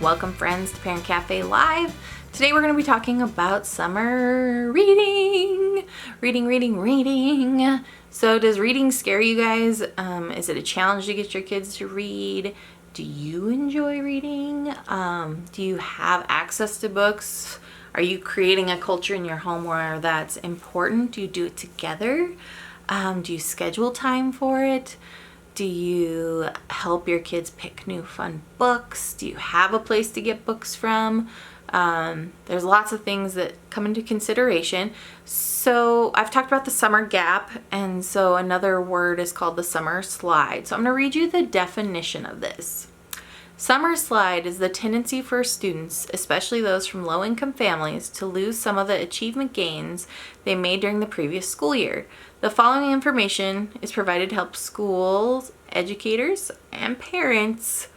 Welcome friends to Parent Cafe Live. Today we're going to be talking about summer reading. Reading. So does reading scare you guys? Is it a challenge to get your kids to read? Do you enjoy reading? Do you have access to books? Are you creating a culture in your home where that's important? Do you do it together? Do you schedule time for it? Do you help your kids pick new fun books? Do you have a place to get books from? There's lots of things that come into consideration. So I've talked about the summer gap, and so another word is called the summer slide. So I'm going to read you the definition of this. Summer slide is the tendency for students, especially those from low-income families, to lose some of the achievement gains they made during the previous school year. The following information is provided to help schools, educators, and parents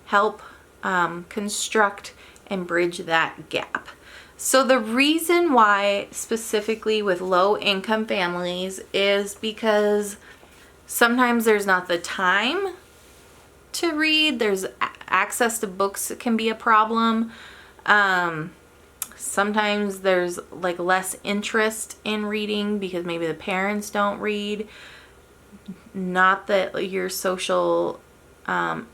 help construct and bridge that gap. So the reason why specifically with low-income families is because sometimes there's not the time to read. There's access to books that can be a problem. Sometimes there's like less interest in reading because maybe the parents don't read. Not that your social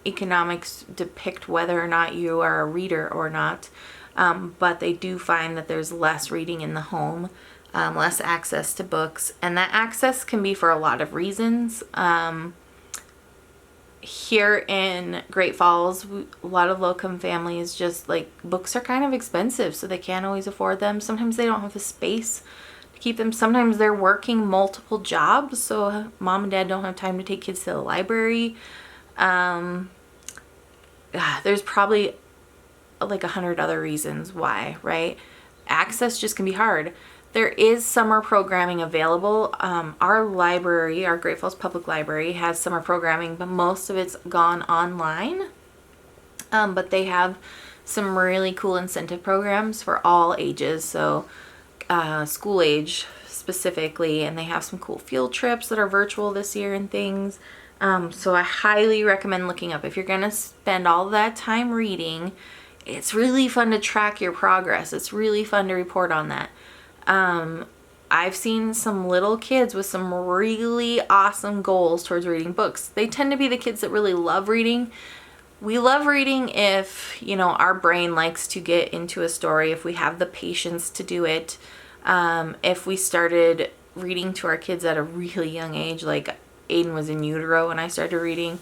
economics depict whether or not you are a reader or not, but they do find that there's less reading in the home, less access to books, and that access can be for a lot of reasons. Here in Great Falls, a lot of low-income families just like books are kind of expensive, so they can't always afford them. Sometimes they don't have the space to keep them. Sometimes they're working multiple jobs, so mom and dad don't have time to take kids to the library. There's probably like 100 other reasons why, right? Access just can be hard. There is summer programming available. Our library, our Great Falls Public Library, has summer programming, but most of it's gone online. But they have some really cool incentive programs for all ages, so school age specifically, and they have some cool field trips that are virtual this year and things. So I highly recommend looking up. If you're going to spend all that time reading, it's really fun to track your progress. It's really fun to report on that. I've seen some little kids with some really awesome goals towards reading books. They tend to be the kids that really love reading. We love reading if, our brain likes to get into a story, if we have the patience to do it. If we started reading to our kids at a really young age, like Aiden was in utero when I started reading.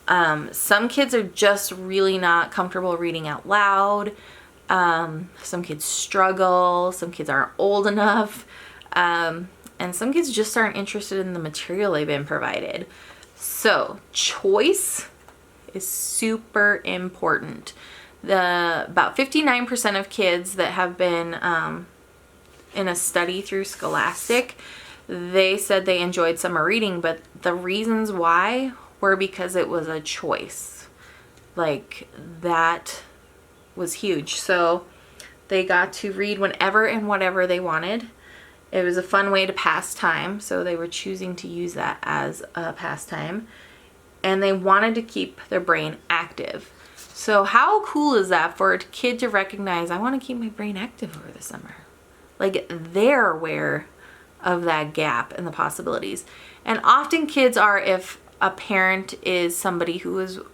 Some kids are just really not comfortable reading out loud. Some kids struggle, some kids aren't old enough, and some kids just aren't interested in the material they've been provided. So choice is super important. About 59% of kids that have been in a study through Scholastic, they said they enjoyed summer reading, but the reasons why were because it was a choice. Like that was huge. So they got to read whenever and whatever they wanted. It was a fun way to pass time, so they were choosing to use that as a pastime, and they wanted to keep their brain active. So how cool is that for a kid to recognize, I want to keep my brain active over the summer? Like they're aware of that gap and the possibilities. And often kids are, if a parent is somebody who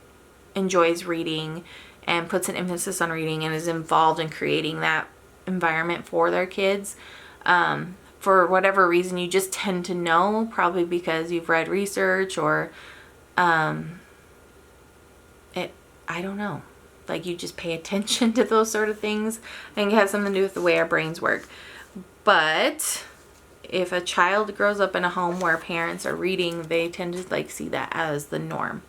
enjoys reading and puts an emphasis on reading and is involved in creating that environment for their kids. For whatever reason, you just tend to know, probably because you've read research or I don't know. Like you just pay attention to those sort of things. I think it has something to do with the way our brains work. But if a child grows up in a home where parents are reading, they tend to see that as the norm.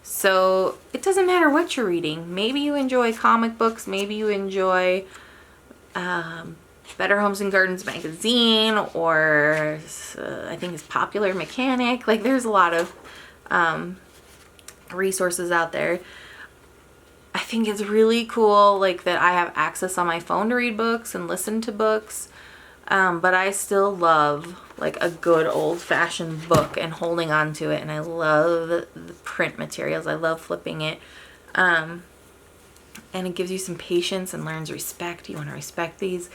So it doesn't matter what you're reading. Maybe you enjoy comic books. Maybe you enjoy Better Homes and Gardens magazine, or I think it's Popular Mechanic. Like there's a lot of resources out there. I think it's really cool that I have access on my phone to read books and listen to books. But I still love a good old-fashioned book and holding on to it, and I love the print materials. I love flipping it. and it gives you some patience and learns respect. You want to respect these.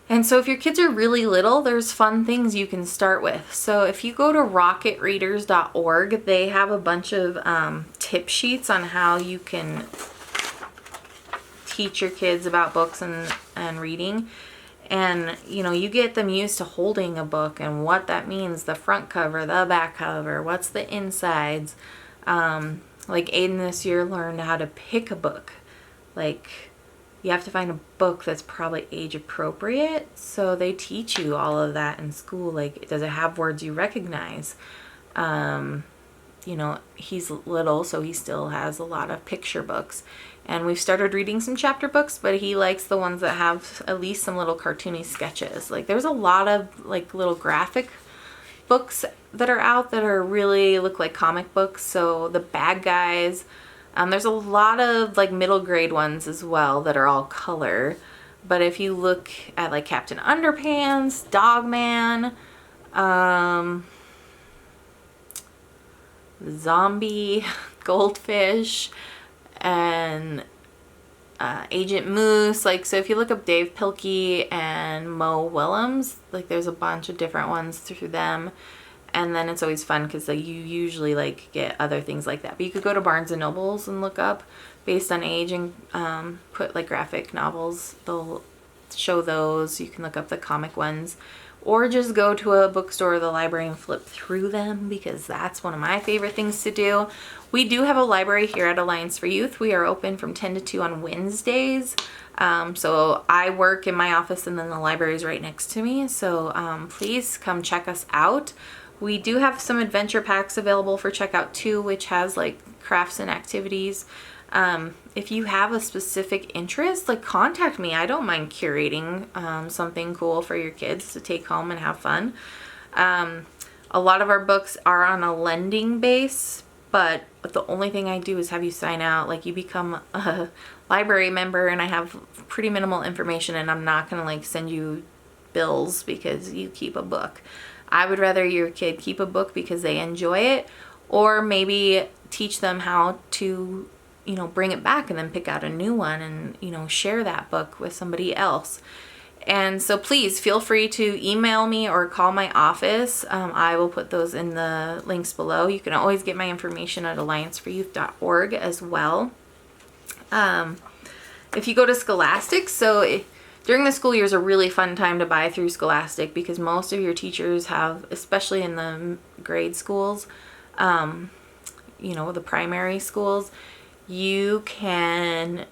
And so if your kids are really little, there's fun things you can start with. So if you go to rocketreaders.org, they have a bunch of tip sheets on how you can teach your kids about books and reading. And, you know, you get them used to holding a book and what that means, the front cover, the back cover, what's the insides. Like Aiden this year learned how to pick a book. Like, you have to find a book that's probably age appropriate. So they teach you all of that in school. Like, does it have words you recognize? You know, he's little, so he still has a lot of picture books. And we've started reading some chapter books, but he likes the ones that have at least some little cartoony sketches. Like, there's a lot of like little graphic books that are out that are really look like comic books. So the bad guys, there's a lot of like middle grade ones as well that are all color. But if you look at like Captain Underpants, Dogman, Zombie, Goldfish, and Agent Moose, like, so if you look up Dave Pilkey and Mo Willems, like there's a bunch of different ones through them. And then it's always fun because like, you usually like get other things like that. But you could go to Barnes and Nobles and look up based on age and put like graphic novels. They'll show those. You can look up the comic ones. Or just go to a bookstore or the library and flip through them, because that's one of my favorite things to do. We do have a library here at Alliance for Youth. We are open from 10 to 2 on Wednesdays. So I work in my office and then the library is right next to me. So please come check us out. We do have some adventure packs available for checkout too, which has like crafts and activities. If you have a specific interest, like contact me. I don't mind curating something cool for your kids to take home and have fun. A lot of our books are on a lending base, but the only thing I do is have you sign out. Like, you become a library member and I have pretty minimal information, and I'm not going to like send you bills because you keep a book. I would rather your kid keep a book because they enjoy it, or maybe teach them how to, you know, bring it back and then pick out a new one and, you know, share that book with somebody else. And so please feel free to email me or call my office. I will put those in the links below. You can always get my information at allianceforyouth.org as well. If you go to Scholastic, during the school year is a really fun time to buy through Scholastic, because most of your teachers have, especially in the grade schools, you know, the primary schools, you can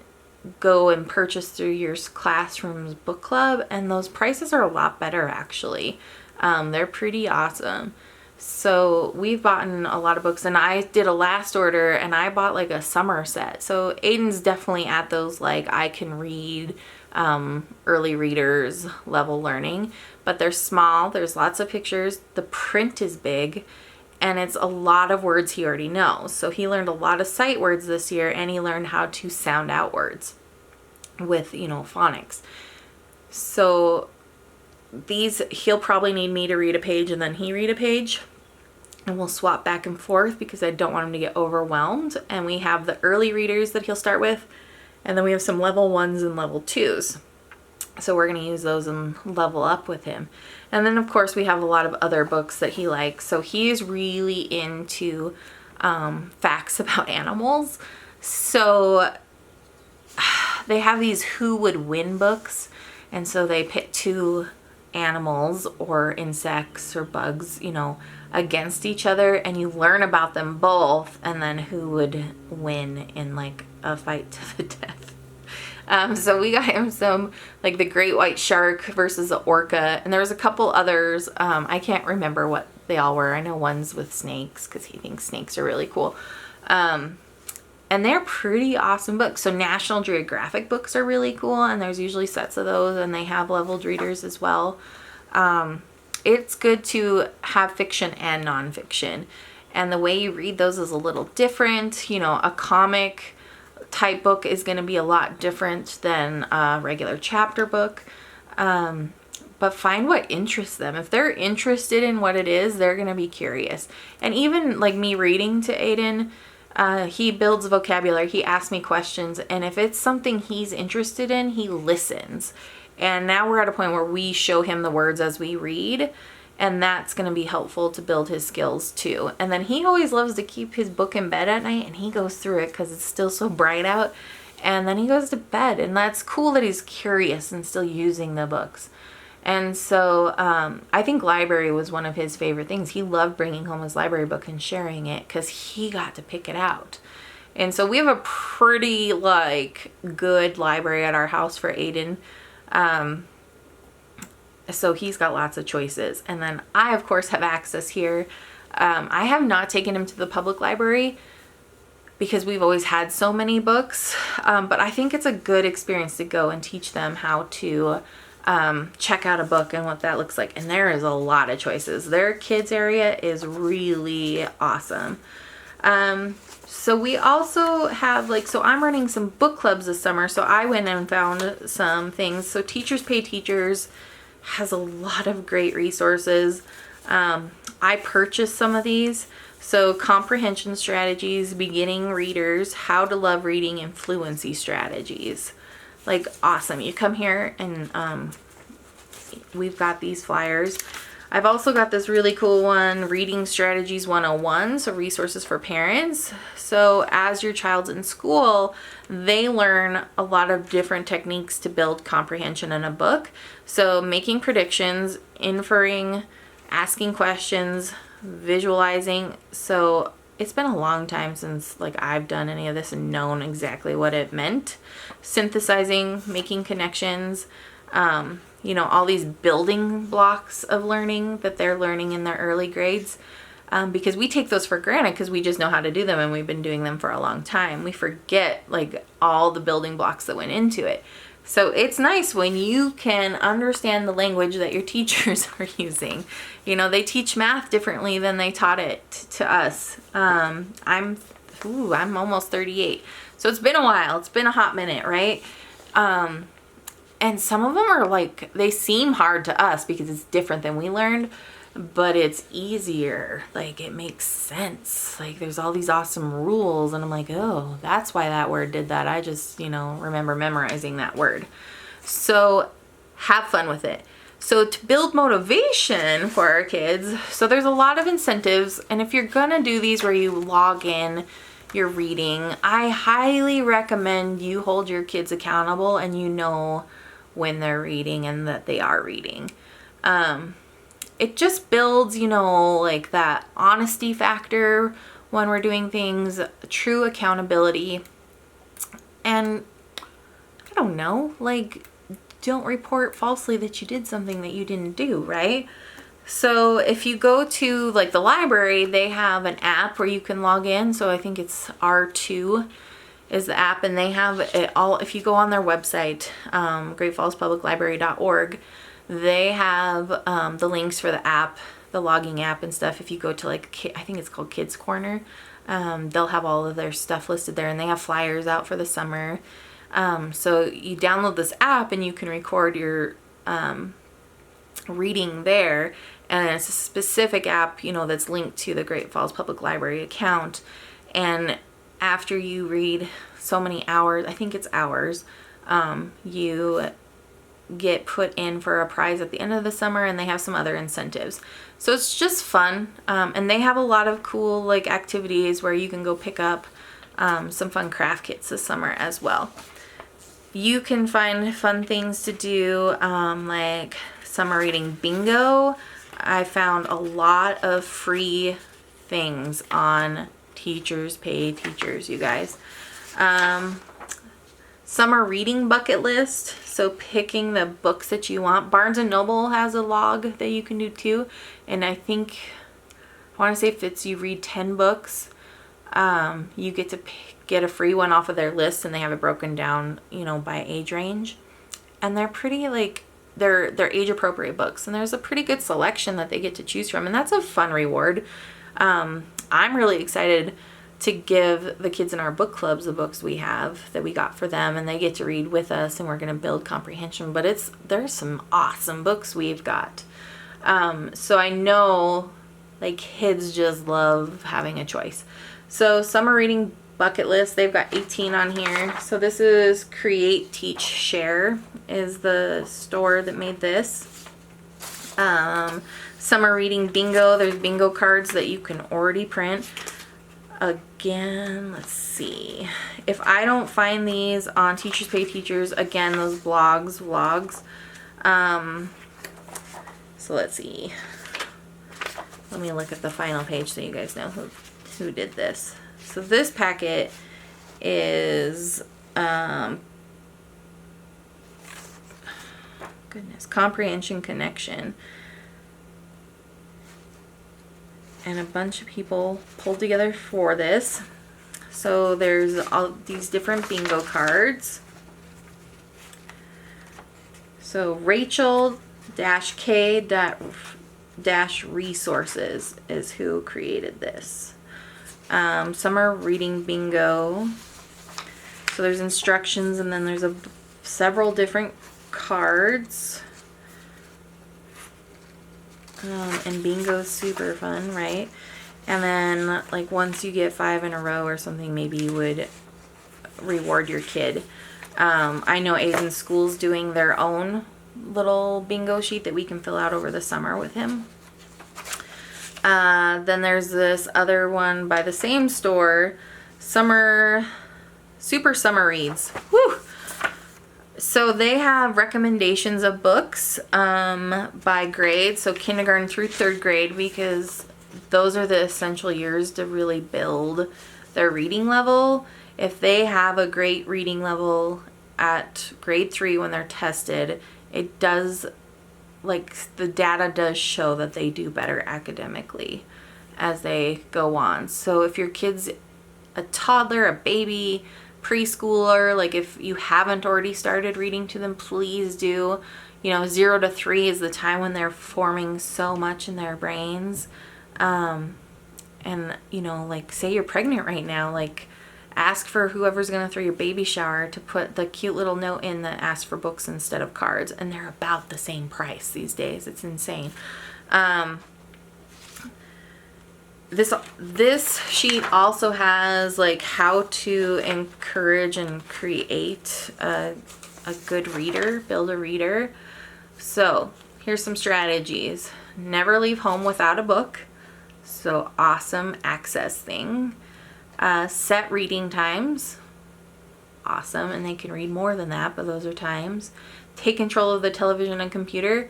go and purchase through your classroom's book club, and those prices are a lot better actually. They're pretty awesome. So we've bought a lot of books, and I did a last order and I bought like a summer set. So Aiden's definitely at those like I can read, early readers level learning, but they're small. There's lots of pictures. The print is big. And it's a lot of words he already knows. So he learned a lot of sight words this year, and he learned how to sound out words with, you know, phonics. So he'll probably need me to read a page and then he read a page. And we'll swap back and forth because I don't want him to get overwhelmed. And we have the early readers that he'll start with. And then we have some level 1s and level 2s. So we're going to use those and level up with him. And then, of course, we have a lot of other books that he likes. So he's really into facts about animals. So they have these who would win books. And so they pit 2 animals or insects or bugs, you know, against each other. And you learn about them both. And then who would win in like a fight to the death. So we got him some, like the great white shark versus the orca, and there was a couple others. I can't remember what they all were. I know one's with snakes because he thinks snakes are really cool. And they're pretty awesome books. So National Geographic books are really cool, and there's usually sets of those, and they have leveled readers as well. It's good to have fiction and nonfiction, and the way you read those is a little different. You know, a comic type book is going to be a lot different than a regular chapter book, but find what interests them. If they're interested in what it is, they're going to be curious. And even like me reading to Aiden, He builds vocabulary. He asks me questions. And if it's something he's interested in, he listens. And now we're at a point where we show him the words as we read. And that's going to be helpful to build his skills too. And then he always loves to keep his book in bed at night. And he goes through it because it's still so bright out. And then he goes to bed. And that's cool that he's curious and still using the books. And so I think library was one of his favorite things. He loved bringing home his library book and sharing it because he got to pick it out. And so we have a pretty good library at our house for Aiden. So he's got lots of choices. And then I, of course, have access here. I have not taken him to the public library because we've always had so many books. But I think it's a good experience to go and teach them how to check out a book and what that looks like. And there is a lot of choices. Their kids area is really awesome. So we also have so I'm running some book clubs this summer. So I went and found some things. So Teachers Pay Teachers has a lot of great resources. I purchased some of these. So comprehension strategies, beginning readers, how to love reading, and fluency strategies. Awesome. You come here and we've got these flyers. I've also got this really cool one, Reading Strategies 101, so resources for parents. So as your child's in school, they learn a lot of different techniques to build comprehension in a book. So making predictions, inferring, asking questions, visualizing. So it's been a long time since I've done any of this and known exactly what it meant. Synthesizing, making connections, all these building blocks of learning that they're learning in their early grades. Because we take those for granted because we just know how to do them and we've been doing them for a long time. We forget all the building blocks that went into it. So it's nice when you can understand the language that your teachers are using. They teach math differently than they taught it to us. I'm almost 38. So it's been a while. It's been a hot minute, right? And some of them are they seem hard to us because it's different than we learned, but it's easier. It makes sense. There's all these awesome rules and I'm oh, that's why that word did that. I just, remember memorizing that word. So have fun with it. So to build motivation for our kids, so there's a lot of incentives. And if you're going to do these where you log in your reading, I highly recommend you hold your kids accountable and when they're reading and that they are reading. It just builds, that honesty factor when we're doing things, true accountability. And I don't know, don't report falsely that you did something that you didn't do, right? So if you go to the library, they have an app where you can log in. So I think it's R2 is the app, and they have it all. If you go on their website, greatfallspubliclibrary.org, they have the links for the app, the logging app and stuff. If you go to I think it's called Kids Corner, they'll have all of their stuff listed there, and they have flyers out for the summer. So you download this app and you can record your reading there, and it's a specific app that's linked to the Great Falls Public Library account. And after you read so many hours, I think it's hours, you get put in for a prize at the end of the summer, and they have some other incentives. So it's just fun. And they have a lot of cool activities where you can go pick up some fun craft kits this summer as well. You can find fun things to do, summer reading bingo. I found a lot of free things on Teachers Pay Teachers, you guys. Summer reading bucket list. So picking the books that you want. Barnes & Noble has a log that you can do too. And I want to say if you read 10 books, you get to get a free one off of their list, and they have it broken down, by age range. And they're pretty they're age appropriate books, and there's a pretty good selection that they get to choose from, and that's a fun reward. I'm really excited to give the kids in our book clubs the books we have that we got for them, and they get to read with us, and we're going to build comprehension. But there's some awesome books we've got. So I know kids just love having a choice. So summer reading bucket list, they've got 18 on here. So this is Create, Teach, Share is the store that made this. Summer reading bingo, there's bingo cards that you can already print. Again, let's see. If I don't find these on Teachers Pay Teachers, again, those vlogs. So let's see. Let me look at the final page so you guys know who did this. So this packet is Comprehension Connection. And a bunch of people pulled together for this. So there's all these different bingo cards. So Rachel-K-Resources is who created this. Summer reading bingo. So there's instructions, and then there's several different cards. And bingo's super fun, right? And then, like, once you get 5 in a row or something, maybe you would reward your kid. I know Aiden's school's doing their own little bingo sheet that we can fill out over the summer with him. Then there's this other one by the same store, Super Summer Reads. Woo! So they have recommendations of books by grade, so kindergarten through 3rd grade, because those are the essential years to really build their reading level. If they have a great reading level at grade 3 when they're tested, it does, like, the data does show that they do better academically as they go on. So if your kid's a toddler, a baby, preschooler, like if you haven't already started reading to them, please do. 0 to 3 is the time when they're forming so much in their brains. And like, say you're pregnant right now, like, ask for whoever's gonna throw your baby shower to put the cute little note in that asks for books instead of cards, and they're about the same price these days. It's insane. This sheet also has, like, how to encourage and create a good reader, build a reader. So here's some strategies. Never leave home without a book. So awesome access thing. Set reading times. Awesome, and they can read more than that, but those are times. Take control of the television and computer.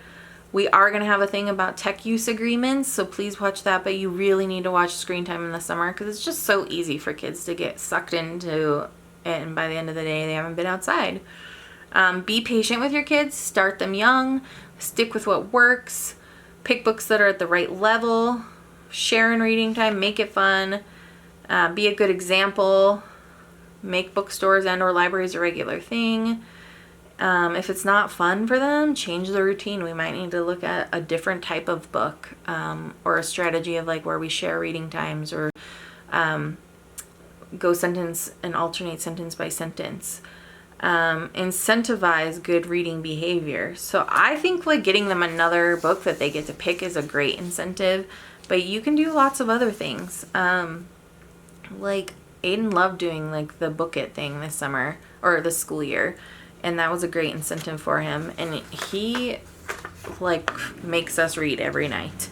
We are going to have a thing about tech use agreements, so please watch that, but you really need to watch screen time in the summer because it's just so easy for kids to get sucked into it, and by the end of the day, they haven't been outside. Be patient with your kids. Start them young. Stick with what works. Pick books that are at the right level. Share in reading time. Make it fun. Be a good example. Make bookstores and or libraries a regular thing. If it's not fun for them, change the routine. We might need to look at a different type of book, or a strategy of, like, where we share reading times, or go sentence and alternate sentence by sentence. Incentivize good reading behavior. So I think, like, getting them another book that they get to pick is a great incentive, but you can do lots of other things. Like, Aiden loved doing, like, the book it thing this summer, or this school year. And that was a great incentive for him. And he, like, makes us read every night,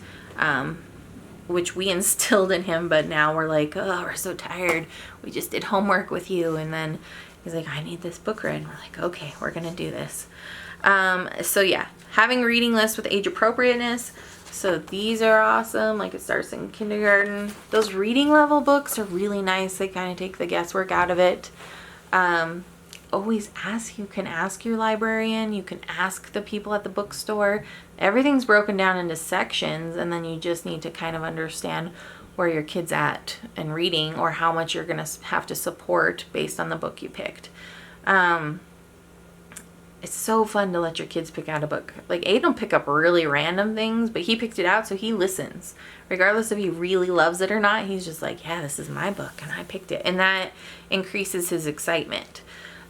which we instilled in him. But now we're like, oh, we're so tired. We just did homework with you. And then he's like, I need this book read. And we're like, okay, we're going to do this. So, yeah, having reading lists with age appropriateness. So these are awesome. Like, it starts in kindergarten. Those reading level books are really nice. They kind of take the guesswork out of it. Always ask. You can ask your librarian. You can ask the people at the bookstore. Everything's broken down into sections, and then you just need to kind of understand where your kid's at in reading, or how much you're going to have to support based on the book you picked. It's so fun to let your kids pick out a book. Like, Aiden will pick up really random things, but he picked it out, so he listens. Regardless if he really loves it or not, he's just like, yeah, this is my book, and I picked it. And that increases his excitement.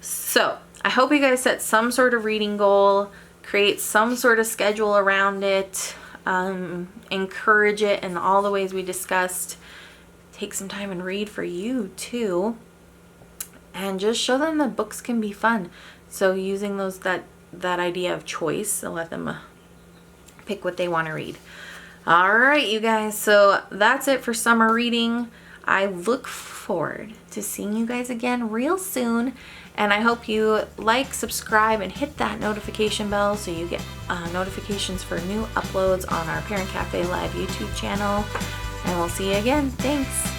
So I hope you guys set some sort of reading goal, create some sort of schedule around it, encourage it in all the ways we discussed. take some time and read for you too. And just show them that books can be fun. So using that idea of choice, so let them pick what they want to read. All right, you guys. So that's it for summer reading. I look forward to seeing you guys again real soon. And I hope you like, subscribe, and hit that notification bell so you get notifications for new uploads on our Parent Cafe Live YouTube channel. And we'll see you again. Thanks.